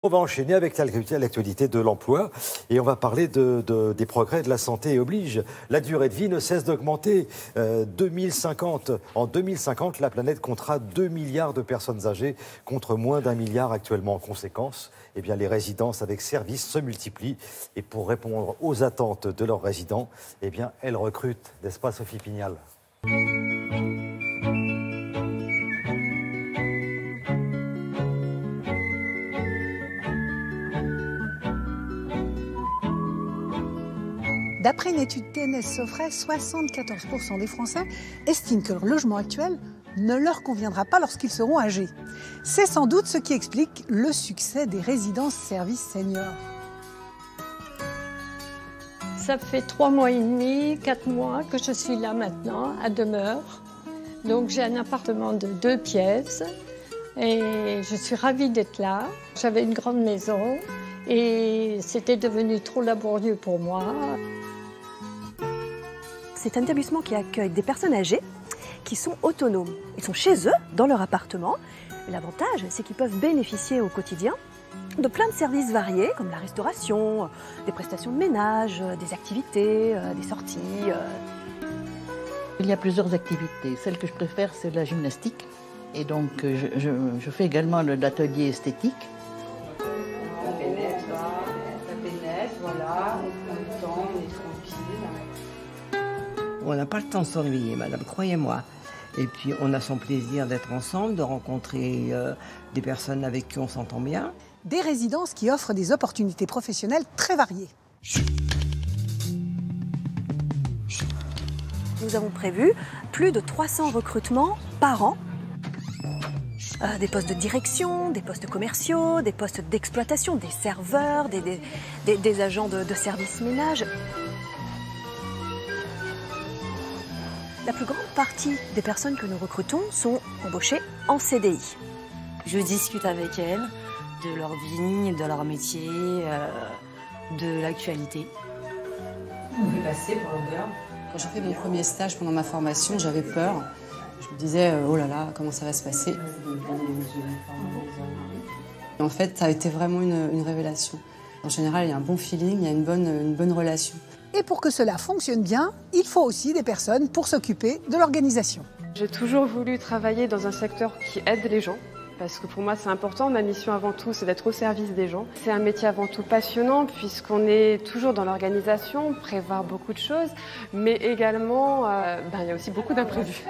On va enchaîner avec l'actualité de l'emploi et on va parler des progrès de la santé oblige. La durée de vie ne cesse d'augmenter. En 2050, la planète comptera 2 milliards de personnes âgées contre moins d'1 milliard actuellement. En conséquence, eh bien, les résidences avec services se multiplient. Et pour répondre aux attentes de leurs résidents, eh bien, elles recrutent, n'est-ce pas Sophie Pignal ? D'après une étude TNS Sofray, 74% des Français estiment que leur logement actuel ne leur conviendra pas lorsqu'ils seront âgés. C'est sans doute ce qui explique le succès des résidences services seniors. Ça fait 3 mois et demi, 4 mois que je suis là maintenant, à demeure. Donc j'ai un appartement de 2 pièces et je suis ravie d'être là. J'avais une grande maison et c'était devenu trop laborieux pour moi. C'est un établissement qui accueille des personnes âgées qui sont autonomes. Ils sont chez eux, dans leur appartement. L'avantage, c'est qu'ils peuvent bénéficier au quotidien de plein de services variés, comme la restauration, des prestations de ménage, des activités, des sorties. Il y a plusieurs activités. Celle que je préfère, c'est la gymnastique. Et donc, je fais également l'atelier esthétique. Ça pénètre, voilà, on prend le temps, on est tranquille. On n'a pas le temps de s'ennuyer, madame, croyez-moi. Et puis, on a son plaisir d'être ensemble, de rencontrer des personnes avec qui on s'entend bien. Des résidences qui offrent des opportunités professionnelles très variées. Nous avons prévu plus de 300 recrutements par an. Des postes de direction, des postes commerciaux, des postes d'exploitation, des serveurs, des agents de service ménage. La plus grande partie des personnes que nous recrutons sont embauchées en CDI. Je discute avec elles de leur vie, de leur métier, de l'actualité. On fait passer pour l'odeur. Quand j'ai fait mon premier stage pendant ma formation, j'avais peur. Je me disais, oh là là, comment ça va se passer? Et en fait, ça a été vraiment une révélation. En général, il y a un bon feeling, il y a une bonne relation. Et pour que cela fonctionne bien, il faut aussi des personnes pour s'occuper de l'organisation. J'ai toujours voulu travailler dans un secteur qui aide les gens, parce que pour moi c'est important. Ma mission avant tout, c'est d'être au service des gens. C'est un métier avant tout passionnant, puisqu'on est toujours dans l'organisation, prévoir beaucoup de choses, mais également, il y a aussi beaucoup d'imprévus.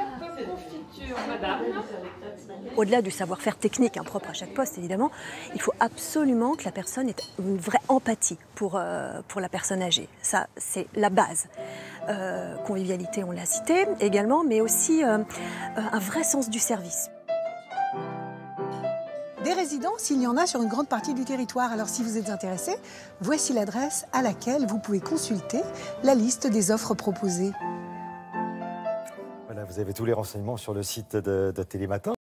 Au-delà du savoir-faire technique propre à chaque poste, évidemment, il faut absolument que la personne ait une vraie empathie pour la personne âgée. Ça, c'est la base. Convivialité, on l'a cité également, mais aussi un vrai sens du service. Des résidences, il y en a sur une grande partie du territoire. Alors si vous êtes intéressé, voici l'adresse à laquelle vous pouvez consulter la liste des offres proposées. Voilà, vous avez tous les renseignements sur le site de Télématin.